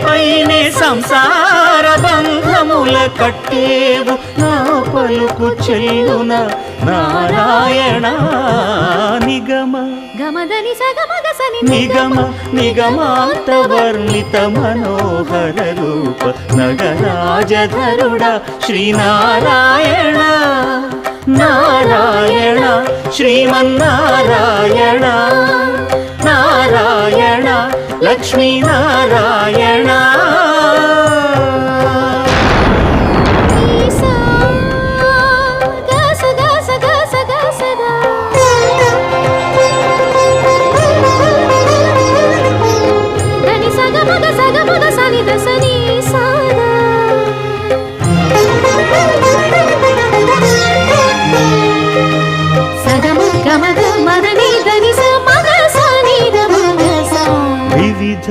పైనే సంసార బంధముల కట్టేవు నా పలుకు చెల్లున నారాయణ నిగమ గమదని సగమగసని నిగమ నిగమాంత వర్ణిత మనోహర రూప నగరాజధరుడ శ్రీనారాయణ నారాయణ శ్రీమన్నారాయణ నారాయణ లక్ష్మీనారాయణ వివిధ